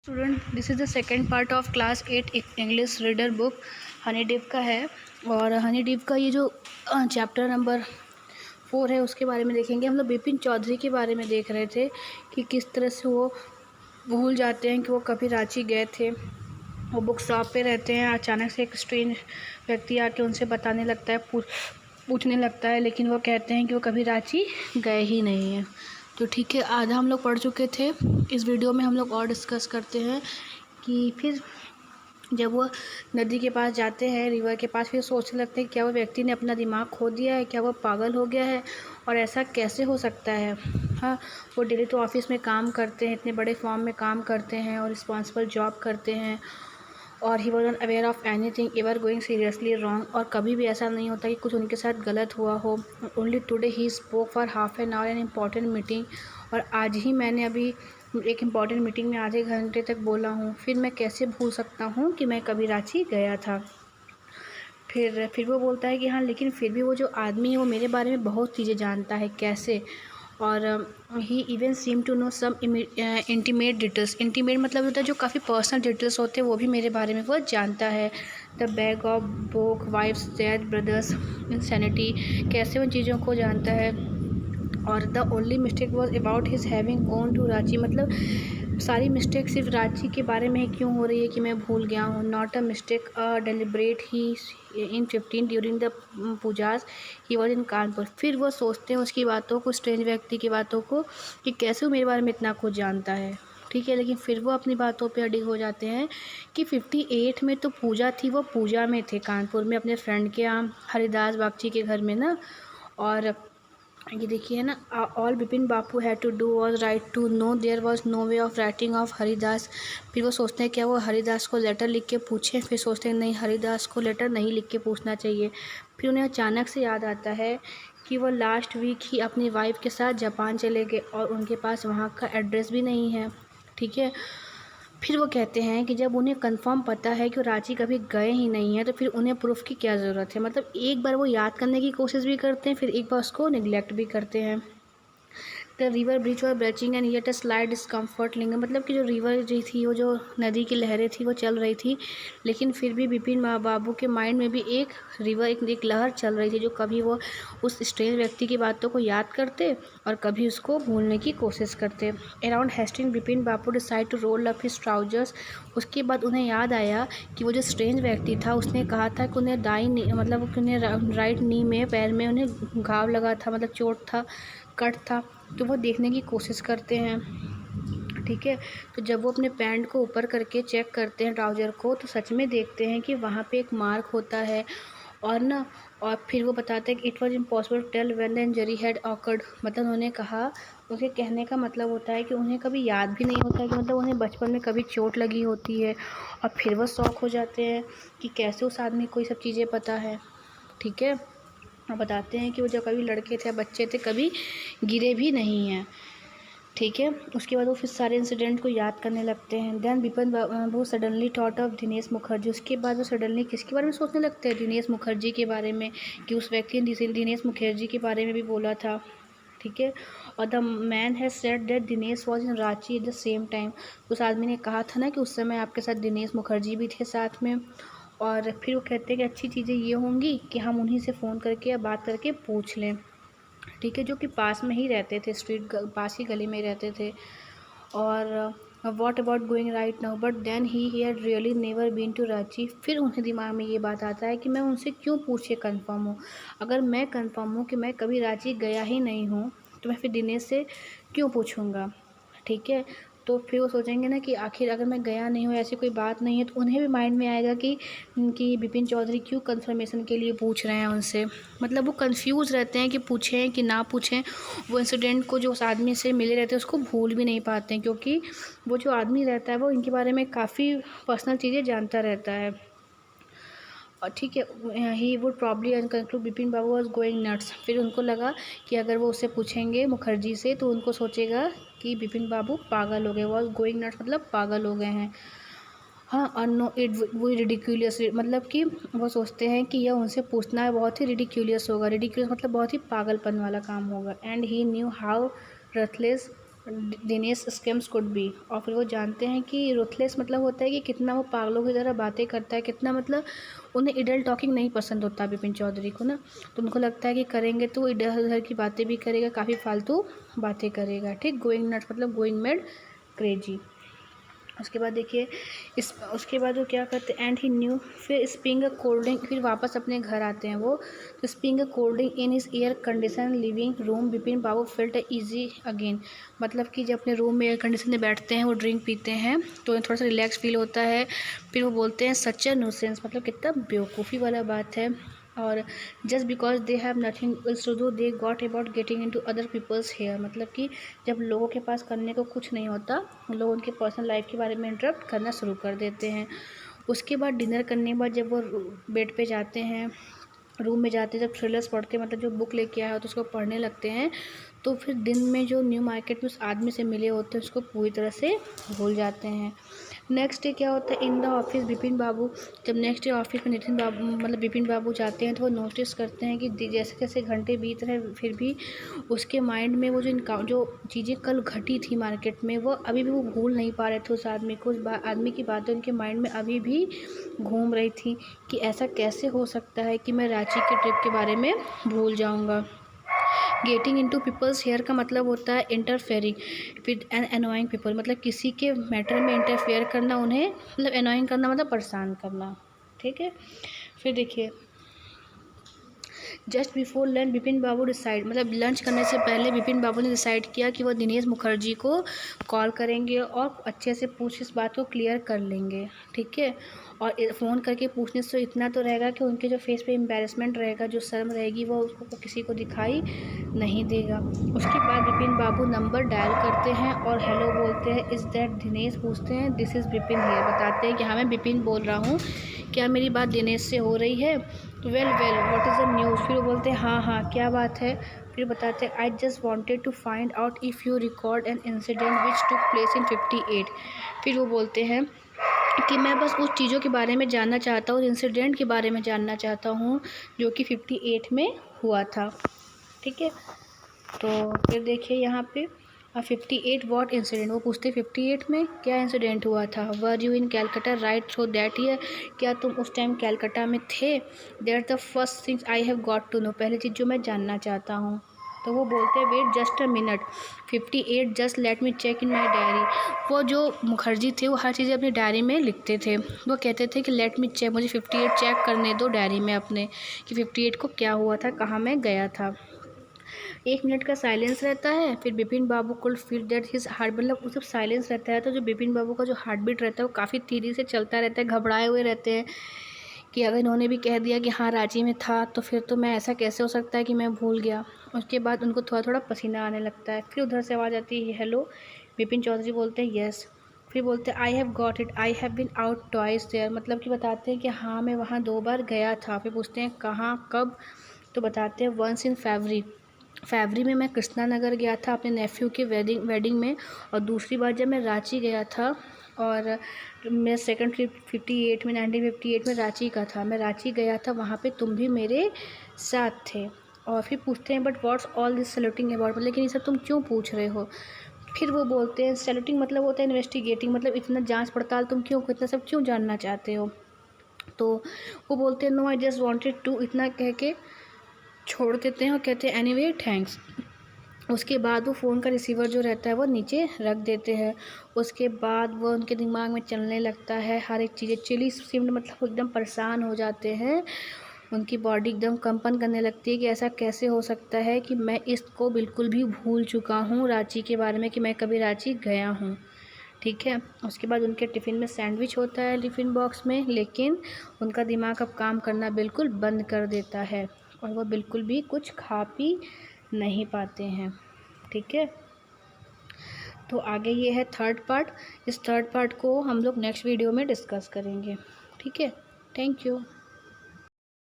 Student, this is the second part of class 8 English reader book Honey div का है। और Honey div का ये जो चैप्टर नंबर 4 है उसके बारे में देखेंगे। हम लोग बिपिन चौधरी के बारे में देख रहे थे कि किस तरह से वो भूल जाते हैं कि वो कभी रांची गए थे। वो बुक शॉप पे रहते हैं, अचानक से एक स्ट्रेंज व्यक्ति आके उनसे बताने लगता है, पूछने लगता है, लेकिन वो कहते हैं कि वो कभी रांची गए ही नहीं हैं। तो ठीक है, आधा हम लोग पढ़ चुके थे। इस वीडियो में हम लोग और डिस्कस करते हैं कि फिर जब वो नदी के पास जाते हैं, रिवर के पास, फिर सोचने लगते हैं क्या वो व्यक्ति ने अपना दिमाग खो दिया है, क्या वो पागल हो गया है और ऐसा कैसे हो सकता है। हाँ, वो डेली तो ऑफिस में काम करते हैं, इतने बड़े फॉर्म में काम करते हैं और रिस्पॉन्सिबल जॉब करते हैं, और he was not aware of anything ever going seriously wrong. और कभी भी ऐसा नहीं होता कि कुछ उनके साथ गलत हुआ हो। Only today he spoke for half an hour an important meeting. और आज ही मैंने अभी एक इम्पॉर्टेंट मीटिंग में आधे घंटे तक बोला हूँ, फिर मैं कैसे भूल सकता हूँ कि मैं कभी रांची गया था। फिर वो बोलता है कि हाँ, लेकिन फिर भी वो जो आदमी है वो मेरे बारे में बहुत चीज़ें जानता है। कैसे? और he even seem to know some intimate details. Intimate मतलब होता है जो काफ़ी पर्सनल डिटेल्स होते हैं, वो भी मेरे बारे में वो जानता है। The bag of book, wife's, death, brothers, insanity, कैसे उन चीज़ों को जानता है। और the only mistake was about his having gone to Ranchi. मतलब सारी मिस्टेक सिर्फ रांची के बारे में क्यों हो रही है कि मैं भूल गया हूँ। Not a mistake, deliberate he in 15 during the Pooja's he was in Kanpur. फिर वो सोचते हैं उसकी बातों को, स्ट्रेंज व्यक्ति की बातों को, कि कैसे वो मेरे बारे में इतना कुछ जानता है। ठीक है, लेकिन फिर वो अपनी बातों पे अडिग हो जाते हैं कि 58 में तो पूजा थी, वो पूजा में थे कानपुर में अपने फ्रेंड के यहाँ, हरिदास बागची के घर में ना। और ये देखिए ना, all Bipin Bapu had to do was write to know there was no way of writing of Haridas. फिर वो सोचते हैं क्या वो हरिदास को लेटर लिख के पूछें। फिर सोचते हैं नहीं, हरिदास को लेटर नहीं लिख के पूछना चाहिए। फिर उन्हें अचानक से याद आता है कि वो लास्ट वीक ही अपनी वाइफ के साथ जापान चले गए और उनके पास वहाँ का एड्रेस भी नहीं है। ठीक है, फिर वो कहते हैं कि जब उन्हें कंफर्म पता है कि वो रांची कभी गए ही नहीं है, तो फिर उन्हें प्रूफ की क्या ज़रूरत है। मतलब एक बार वो याद करने की कोशिश भी करते हैं, फिर एक बार उसको निगलेक्ट भी करते हैं। The river bridge or breaching and yet a slight discomforting. मतलब कि जो रिवर जो थी, वो जो नदी की लहरें थी, वो चल रही थी, लेकिन फिर भी बिपिन बाबू के माइंड में भी एक रिवर, एक लहर चल रही थी, जो कभी वो उस स्ट्रेंज व्यक्ति की बातों को याद करते और कभी उसको भूलने की कोशिश करते। Around Hastings Bipin Babu decide to roll up his trousers. उसके बाद उन्हें याद आया कि वो जो स्ट्रेंज व्यक्ति था, उसने कहा था कि उन्हें मतलब उन्हें राइट नी में, पैर में उन्हें घाव लगा था, मतलब चोट था, कट था। तो वो देखने की कोशिश करते हैं। ठीक है, तो जब वो अपने पैंट को ऊपर करके चेक करते हैं, ट्राउज़र को, तो सच में देखते हैं कि वहाँ पे एक मार्क होता है। और फिर वो बताते हैं कि it was impossible to tell when the injury had occurred. मतलब उन्होंने कहा, उसके कहने का मतलब होता है कि उन्हें कभी याद भी नहीं होता है कि मतलब उन्हें बचपन में कभी चोट लगी होती है। और फिर वो शॉक हो जाते हैं कि कैसे उस आदमी को ये सब चीज़ें पता है। ठीक है, और बताते हैं कि वो जब कभी लड़के थे, बच्चे थे, कभी गिरे भी नहीं हैं। ठीक है, उसके बाद वो फिर सारे इंसिडेंट को याद करने लगते हैं। देन बिपिन वो suddenly thought of Dinesh Mukherjee. उसके बाद वो सडनली किसके बारे में सोचने लगते हैं? दिनेश मुखर्जी के बारे में, कि उस व्यक्ति ने दिनेश मुखर्जी के बारे में भी बोला था। ठीक है, और the man has said that Dinesh was in Ranchi at the same time. उस आदमी ने कहा था ना कि उस समय आपके साथ दिनेश मुखर्जी भी थे साथ में। और फिर वो कहते हैं कि अच्छी चीज़ें ये होंगी कि हम उन्हीं से फ़ोन करके या बात करके पूछ लें। ठीक है, जो कि पास में ही रहते थे, पास ही गली में रहते थे। और what about going right now, but then he had really never been to Ranchi. फिर उन्हें दिमाग में ये बात आता है कि मैं उनसे क्यों पूछे कन्फर्म हूँ। अगर मैं कन्फर्म हूँ कि मैं कभी रांची गया ही नहीं हूँ, तो मैं फिर दिनेश से क्यों पूछूँगा। ठीक है, तो फिर वो सोचेंगे ना कि आखिर अगर मैं गया नहीं हूँ, ऐसी कोई बात नहीं है, तो उन्हें भी माइंड में आएगा कि बिपिन चौधरी क्यों कंफर्मेशन के लिए पूछ रहे हैं उनसे। मतलब वो कंफ्यूज रहते हैं कि पूछें कि ना पूछें। वो इंसिडेंट को जो उस आदमी से मिले रहते हैं उसको भूल भी नहीं पाते हैं, क्योंकि वो जो आदमी रहता है वो इनके बारे में काफ़ी पर्सनल चीज़ें जानता रहता है। और ठीक है, he would probably conclude Bipin Babu was going nuts. फिर उनको लगा कि अगर वो उससे पूछेंगे मुखर्जी से, तो उनको सोचेगा कि बिपिन बाबू पागल हो गए। वॉज गोइंग नट्स मतलब पागल हो गए हैं। हाँ, और नो इट वो रिडिक्यूलियस, मतलब कि वो सोचते हैं कि यह उनसे पूछना बहुत ही रिडिक्यूलियस होगा। रिडिक्यूलियस मतलब बहुत ही पागलपन वाला काम होगा। And he knew how ruthless Dinesh scams could be. और फिर वो जानते हैं कि रूथलेस मतलब होता है कि कितना वो पागलों की तरह बातें करता है, कितना मतलब उन्हें इडल टॉकिंग नहीं पसंद होता बिपिन चौधरी को ना। तो उनको लगता है कि करेंगे तो इधर उधर की बातें भी करेगा, काफ़ी फालतू बातें करेगा, ठीक। गोइंग नट्स मतलब गोइंग मैड क्रेजी। उसके बाद देखिए इस उसके बाद वो क्या करते हैं, एंड ही न्यू, फिर स्पिंग अ कोल्ड ड्रिंक, फिर वापस अपने घर आते हैं वो। तो sipping a cold drink in his air condition living room Bipin Babu felt easy again. मतलब कि जब अपने रूम में एयर कंडीशन में बैठते हैं, वो ड्रिंक पीते हैं तो उन्हें थोड़ा सा रिलैक्स फील होता है। फिर वो बोलते हैं सच अ न्यूसेंस, मतलब कितना बेवकूफ़ी वाला बात है। और just because they have nothing else to do they got about getting into other people's hair. मतलब कि जब लोगों के पास करने को कुछ नहीं होता, लोग उनके पर्सनल लाइफ के बारे में इंटरप्ट करना शुरू कर देते हैं। उसके बाद डिनर करने के बाद जब वो बेड पे जाते हैं, रूम में जाते हैं, जब थ्रिलर्स पढ़ते हैं, मतलब जो बुक लेके आया हो तो उसको पढ़ने लगते हैं, तो फिर दिन में जो न्यू मार्केट में उस आदमी से मिले होते हैं उसको पूरी तरह से भूल जाते हैं। नेक्स्ट डे क्या होता है, इन द ऑफिस बिपिन बाबू, जब नेक्स्ट डे ऑफिस में नितिन बाबू मतलब बिपिन बाबू जाते हैं तो वो नोटिस करते हैं कि जैसे जैसे घंटे बीत रहे हैं फिर भी उसके माइंड में वो जो चीज़ें कल घटी थी मार्केट में, वो अभी भी वो भूल नहीं पा रहे थे उस आदमी को। उस आदमी की बातें उनके माइंड में अभी भी घूम रही थी कि ऐसा कैसे हो सकता है कि मैं रांची के ट्रिप के बारे में भूल जाऊँगा। गेटिंग इनटू पीपल्स हेयर का मतलब होता है interfering with an annoying people, मतलब किसी के मैटर में इंटरफेयर करना, उन्हें मतलब एनोइंग करना मतलब परेशान करना, ठीक है। फिर देखिए just before lunch Bipin Babu decide, मतलब लंच करने से पहले बिपिन बाबू ने डिसाइड किया कि वह दिनेश मुखर्जी को कॉल करेंगे और अच्छे से पूछ इस बात को क्लियर कर लेंगे, ठीक है। और फ़ोन करके पूछने से इतना तो रहेगा कि उनके जो फेस पे एम्बैरेसमेंट रहेगा, जो शर्म रहेगी, वो उसको किसी को दिखाई नहीं देगा। उसके बाद बिपिन बाबू नंबर डायल करते हैं और हेलो बोलते हैं। इज़ दैट दिनेश पूछते हैं। दिस इज़ बिपिन हियर, बताते हैं कि हाँ मैं बिपिन बोल रहा हूँ, क्या मेरी बात दिनेश से हो रही है। Well what is the news, फिर वो बोलते हैं हाँ हाँ क्या बात है। फिर बताते हैं I just wanted to find out if you record an incident which took place in 58। फिर वो बोलते हैं कि मैं बस उस चीज़ों के बारे में जानना चाहता हूँ, इंसिडेंट के बारे में जानना चाहता हूँ जो कि 58 में हुआ था, ठीक है। तो फिर देखिए यहाँ पे 58 वॉट इंसिडेंट, वो पूछते 58 में क्या इंसिडेंट हुआ था। Were you in Calcutta right through that year, क्या तुम उस टाइम कैलकटा में थे। That the first things I have got to know, पहली चीज़ जो मैं जानना चाहता हूँ। तो वो बोलते हैं wait just a minute 58 just let me check in my diary. वो जो मुखर्जी थे वो हर चीज़ें अपनी डायरी में लिखते थे। वो कहते थे कि लेट मी चेक, मुझे 58 चेक करने दो डायरी में अपने कि 58 को क्या हुआ था, कहाँ मैं गया था। 1 मिनट का साइलेंस रहता है। फिर Bipin Babu could feel that his heart, मतलब उस जब साइलेंस रहता है तो जो बिपिन बाबू का जो हार्ट बीट रहता है वो काफ़ी तेज़ी से चलता रहता है, घबराए हुए रहते हैं कि अगर इन्होंने भी कह दिया कि हाँ रांची में था तो फिर तो मैं, ऐसा कैसे हो सकता है कि मैं भूल गया। उसके बाद उनको थोड़ा थोड़ा पसीना आने लगता है। फिर उधर से आवाज़ आती है हेलो, बिपिन चौधरी बोलते हैं येस। फिर बोलते हैं I have got it, I have been out twice there, मतलब कि बताते हैं कि हाँ मैं वहाँ 2 बार गया था। फिर पूछते हैं कहाँ कब, तो बताते हैं वंस इन फरवरी में मैं कृष्णा नगर गया था अपने नेफ्यू के वेडिंग में, और दूसरी बार जब मैं रांची गया था। और मेरा सेकंड ट्रिप 58 में 1958 में रांची का था, मैं रांची गया था, वहाँ पे तुम भी मेरे साथ थे। और फिर पूछते हैं but what's all this saluting about, मतलब लेकिन ये सब तुम क्यों पूछ रहे हो। फिर वो बोलते हैं सैल्यूटिंग मतलब होता है इन्वेस्टिगेटिंग, मतलब इतना जांच पड़ताल तुम क्यों, इतना सब क्यों जानना चाहते हो। तो वो बोलते हैं no I just wanted to, इतना कह के छोड़ देते हैं और कहते हैं एनीवे थैंक्स। उसके बाद वो फ़ोन का रिसीवर जो रहता है वो नीचे रख देते हैं। उसके बाद वो उनके दिमाग में चलने लगता है हर एक चीज़ें, चिली सिम्ड, मतलब वो एकदम परेशान हो जाते हैं। उनकी बॉडी एकदम कंपन करने लगती है कि ऐसा कैसे हो सकता है कि मैं इसको बिल्कुल भी भूल चुका हूँ रांची के बारे में, कि मैं कभी रांची गया हूँ, ठीक है। उसके बाद उनके टिफ़िन में सैंडविच होता है टिफ़िन बॉक्स में, लेकिन उनका दिमाग अब काम करना बिल्कुल बंद कर देता है और वो बिल्कुल भी कुछ खा पी नहीं पाते हैं, ठीक है। तो आगे ये है थर्ड पार्ट, इस थर्ड पार्ट को हम लोग नेक्स्ट वीडियो में डिस्कस करेंगे, ठीक है। Thank you.